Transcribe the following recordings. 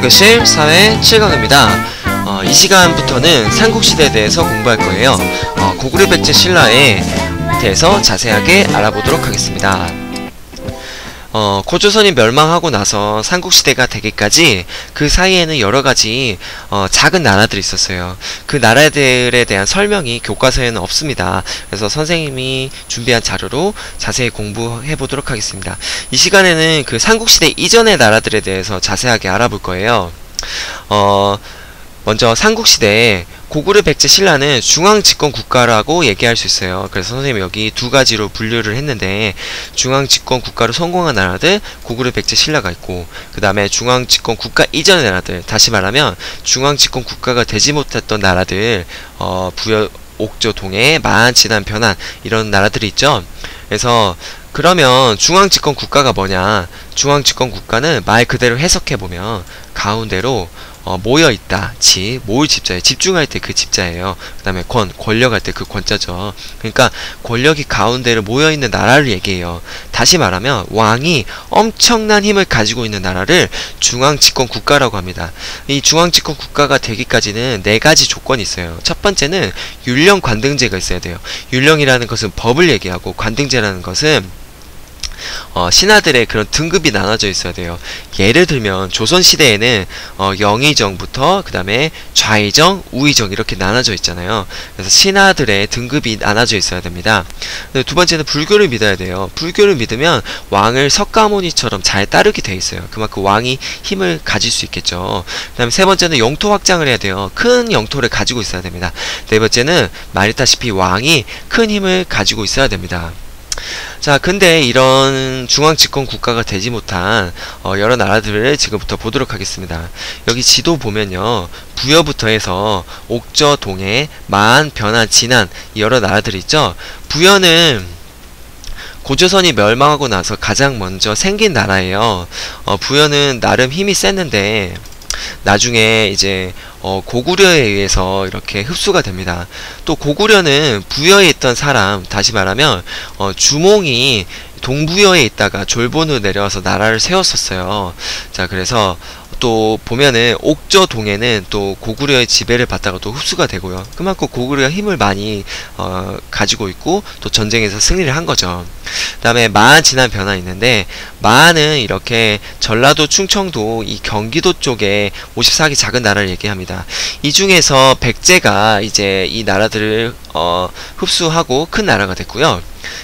교실 사회 7강입니다. 이 시간부터는 삼국시대에 대해서 공부할 거예요. 고구려 백제 신라에 대해서 자세하게 알아보도록 하겠습니다. 고조선이 멸망하고 나서 삼국시대가 되기까지 그 사이에는 여러가지 작은 나라들이 있었어요. 그 나라들에 대한 설명이 교과서에는 없습니다. 그래서 선생님이 준비한 자료로 자세히 공부해 보도록 하겠습니다. 이 시간에는 그 삼국시대 이전의 나라들에 대해서 자세하게 알아볼 거예요. 먼저 삼국시대에 고구려 백제 신라는 중앙집권 국가라고 얘기할 수 있어요. 그래서 선생님이 여기 두 가지로 분류를 했는데, 중앙집권 국가로 성공한 나라들 고구려 백제 신라가 있고, 그 다음에 중앙집권 국가 이전의 나라들, 다시 말하면 중앙집권 국가가 되지 못했던 나라들, 부여, 옥조, 동해, 마한, 진안, 변한 이런 나라들이 있죠. 그래서 그러면 중앙집권 국가가 뭐냐? 중앙집권 국가는 말 그대로 해석해보면 가운데로 모여있다, 모을 집자예요. 집중할 때 그 집자예요. 그 다음에 권력할 때 그 권자죠. 그러니까 권력이 가운데로 모여있는 나라를 얘기해요. 다시 말하면 왕이 엄청난 힘을 가지고 있는 나라를 중앙집권 국가라고 합니다. 이 중앙집권 국가가 되기까지는 네 가지 조건이 있어요. 첫 번째는 율령 관등제가 있어야 돼요. 율령이라는 것은 법을 얘기하고, 관등제라는 것은 신하들의 그런 등급이 나눠져 있어야 돼요. 예를 들면 조선시대에는 영의정부터 그 다음에 좌의정, 우의정 이렇게 나눠져 있잖아요. 그래서 신하들의 등급이 나눠져 있어야 됩니다. 두 번째는 불교를 믿어야 돼요. 불교를 믿으면 왕을 석가모니처럼 잘 따르게 돼 있어요. 그만큼 왕이 힘을 가질 수 있겠죠. 그 다음에 세 번째는 영토 확장을 해야 돼요. 큰 영토를 가지고 있어야 됩니다. 네 번째는 말했다시피 왕이 큰 힘을 가지고 있어야 됩니다. 자, 근데 이런 중앙집권 국가가 되지 못한 여러 나라들을 지금부터 보도록 하겠습니다. 여기 지도 보면요, 부여부터 해서 옥저, 동해, 마한, 변한, 진안 여러 나라들이 있죠. 부여는 고조선이 멸망하고 나서 가장 먼저 생긴 나라예요. 부여는 나름 힘이 셌는데 나중에 이제 고구려에 의해서 이렇게 흡수가 됩니다. 또 고구려는 부여에 있던 사람, 다시 말하면 주몽이 동부여에 있다가 졸본으로 내려와서 나라를 세웠었어요. 자, 그래서 또 보면은 옥저 동해는 또 고구려의 지배를 받다가 또 흡수가 되고요. 그만큼 고구려가 힘을 많이 가지고 있고 또 전쟁에서 승리를 한 거죠. 그 다음에 마한, 진안, 변한 있는데, 마한은 이렇게 전라도, 충청도, 이 경기도 쪽에 54개 작은 나라를 얘기합니다. 이 중에서 백제가 이제 이 나라들을 흡수하고 큰 나라가 됐고요.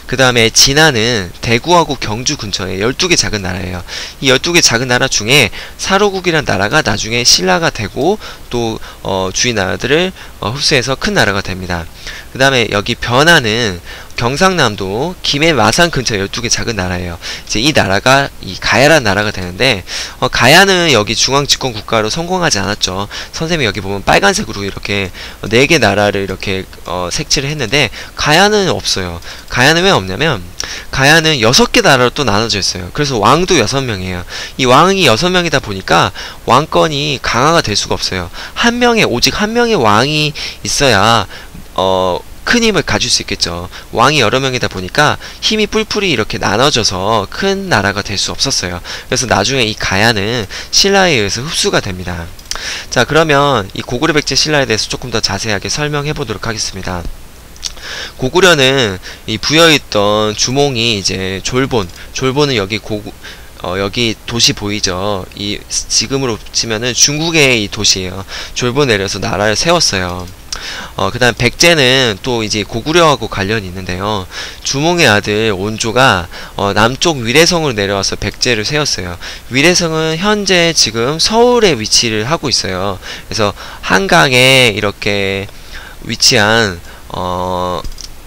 그 다음에 진안은 대구하고 경주 근처에 12개 작은 나라예요. 이 12개 작은 나라 중에 사로국이란 나라가 나중에 신라가 되고 또 주위 나라들을 흡수해서 큰 나라가 됩니다. 그 다음에 여기 변화는 경상남도 김해, 마산 근처 12개 작은 나라예요. 이제 이 나라가 이 가야란 나라가 되는데, 가야는 여기 중앙집권 국가로 성공하지 않았죠. 선생님이 여기 보면 빨간색으로 이렇게 4개 나라를 이렇게 색칠을 했는데, 가야는 없어요. 가야는 왜 없냐면, 가야는 6개 나라로 또 나눠져 있어요. 그래서 왕도 6명이에요. 이 왕이 6명이다 보니까 왕권이 강화가 될 수가 없어요. 오직 한 명의 왕이 있어야 큰 힘을 가질 수 있겠죠. 왕이 여러 명이다 보니까 힘이 뿔뿔이 이렇게 나눠져서 큰 나라가 될 수 없었어요. 그래서 나중에 이 가야는 신라에 의해서 흡수가 됩니다. 자, 그러면 이 고구려 백제 신라에 대해서 조금 더 자세하게 설명해 보도록 하겠습니다. 고구려는 이 부여에 있던 주몽이 이제 졸본은 여기 여기 도시 보이죠? 이 지금으로 치면은 중국의 이 도시예요. 졸본 내려서 나라를 세웠어요. 그 다음 백제는 또 이제 고구려하고 관련이 있는데요. 주몽의 아들 온조가 남쪽 위례성으로 내려와서 백제를 세웠어요. 위례성은 현재 지금 서울에 위치를 하고 있어요. 그래서 한강에 이렇게 위치한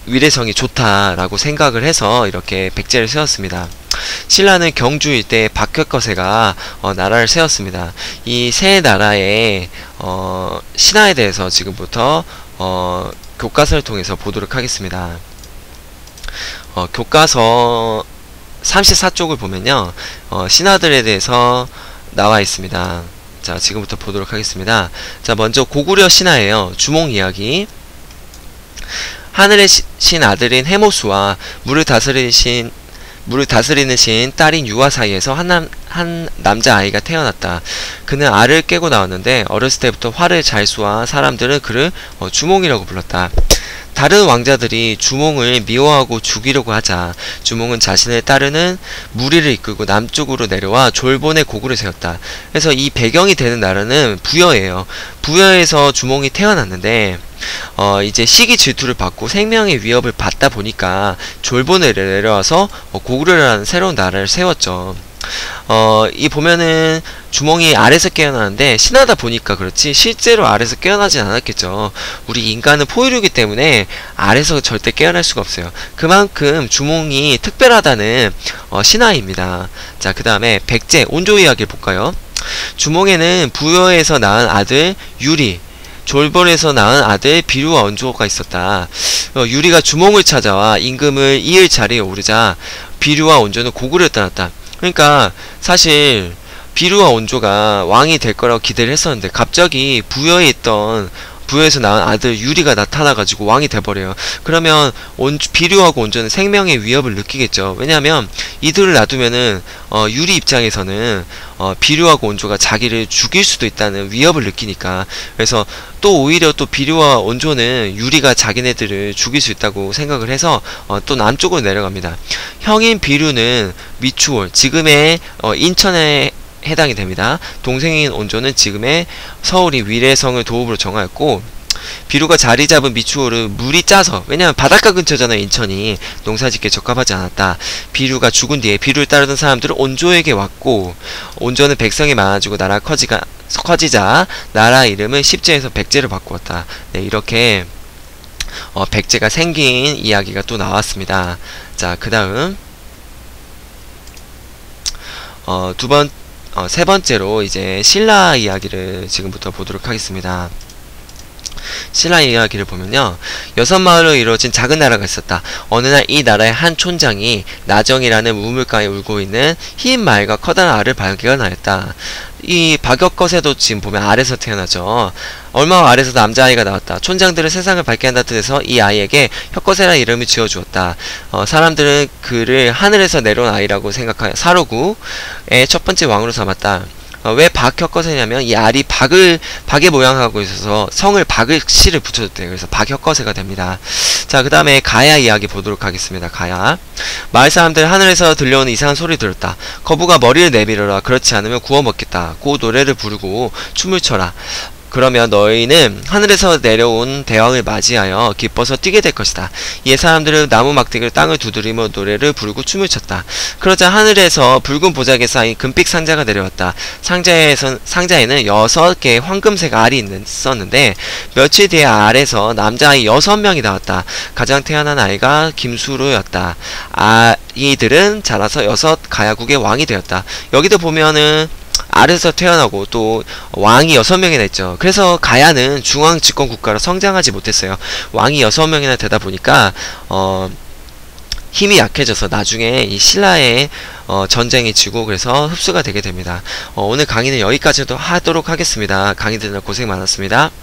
위례성이 좋다라고 생각을 해서 이렇게 백제를 세웠습니다. 신라는 경주 일대에 박혁거세가 나라를 세웠습니다. 이 세 나라의 신하에 대해서 지금부터 교과서를 통해서 보도록 하겠습니다. 교과서 34쪽을 보면요, 신하들에 대해서 나와 있습니다. 자, 지금부터 보도록 하겠습니다. 자, 먼저 고구려 신하예요. 주몽 이야기. 하늘의 신 아들인 해모수와 물을 다스리는 신 딸인 유화 사이에서 한 남자아이가 태어났다. 그는 알을 깨고 나왔는데 어렸을 때부터 활을 잘 쏘아 사람들은 그를 주몽이라고 불렀다. 다른 왕자들이 주몽을 미워하고 죽이려고 하자 주몽은 자신을 따르는 무리를 이끌고 남쪽으로 내려와 졸본의 고구를 세웠다. 그래서 이 배경이 되는 나라는 부여예요. 부여에서 주몽이 태어났는데 이제 시기 질투를 받고 생명의 위협을 받다 보니까 졸본에 내려와서 고구려라는 새로운 나라를 세웠죠. 이 보면은 주몽이 알에서 깨어나는데 신하다 보니까 그렇지 실제로 알에서 깨어나진 않았겠죠. 우리 인간은 포유류이기 때문에 알에서 절대 깨어날 수가 없어요. 그만큼 주몽이 특별하다는 신하입니다. 자, 그 다음에 백제 온조 이야기를 볼까요? 주몽에는 부여에서 낳은 아들 유리, 졸본에서 낳은 아들 비류와 온조가 있었다. 유리가 주몽을 찾아와 임금을 이을 자리에 오르자 비류와 온조는 고구려를 떠났다. 그러니까 사실 비류와 온조가 왕이 될 거라고 기대를 했었는데 갑자기 부여에서 낳은 아들 유리가 나타나가지고 왕이 돼버려요. 그러면 비류하고 온조는 생명의 위협을 느끼겠죠. 왜냐하면 이들을 놔두면은 유리 입장에서는 비류하고 온조가 자기를 죽일 수도 있다는 위협을 느끼니까. 그래서 또 오히려 또 비류와 온조는 유리가 자기네들을 죽일 수 있다고 생각을 해서 또 남쪽으로 내려갑니다. 형인 비류는 미추홀, 지금의 인천에 해당이 됩니다. 동생인 온조는 지금의 서울이 위례성을 도읍으로 정하였고, 비류가 자리 잡은 미추홀은 물이 짜서, 왜냐면 바닷가 근처잖아요. 인천이 농사짓기에 적합하지 않았다. 비류가 죽은 뒤에 비류를 따르던 사람들은 온조에게 왔고, 온조는 백성이 많아지고 나라 커지자 나라 이름은 십제에서 백제를 바꾸었다. 네, 이렇게 백제가 생긴 이야기가 또 나왔습니다. 자, 그 다음 세 번째로 이제 신라 이야기를 지금부터 보도록 하겠습니다. 신라 이야기를 보면요, 6마을로 이루어진 작은 나라가 있었다. 어느 날 이 나라의 한 촌장이 나정이라는 우물가에 울고 있는 흰 말과 커다란 알을 발견하였다. 이 박역거세도 지금 보면 알에서 태어나죠. 얼마 후 알에서 남자아이가 나왔다. 촌장들은 세상을 밝게 한다 뜻에서 이 아이에게 혁거세라는 이름을 지어주었다. 사람들은 그를 하늘에서 내려온 아이라고 생각하여 사로구의 첫 번째 왕으로 삼았다. 왜 박혁거세냐면 이 알이 박의 모양하고 있어서 성을 박을씨를 붙여줬대요. 그래서 박혁거세가 됩니다. 자, 그 다음에 가야 이야기 보도록 하겠습니다. 가야. 마을 사람들 하늘에서 들려오는 이상한 소리를 들었다. 거북아 머리를 내밀어라. 그렇지 않으면 구워 먹겠다. 고 노래를 부르고 춤을 춰라. 그러면 너희는 하늘에서 내려온 대왕을 맞이하여 기뻐서 뛰게 될 것이다. 이에 사람들은 나무 막대기로 땅을 두드리며 노래를 부르고 춤을 췄다. 그러자 하늘에서 붉은 보자기에 쌓인 금빛 상자가 내려왔다. 상자에는 6개의 황금색 알이 있었는데 며칠 뒤에 알에서 남자아이 6명이 나왔다. 가장 태어난 아이가 김수로였다. 아이들은 자라서 6 가야국의 왕이 되었다. 여기도 보면은 알에서 태어나고 또 왕이 6명이나 있죠. 그래서 가야는 중앙 집권 국가로 성장하지 못했어요. 왕이 6명이나 되다 보니까 힘이 약해져서 나중에 이 신라의 전쟁이 지고 그래서 흡수가 되게 됩니다. 오늘 강의는 여기까지도 하도록 하겠습니다. 강의 듣느라 고생 많았습니다.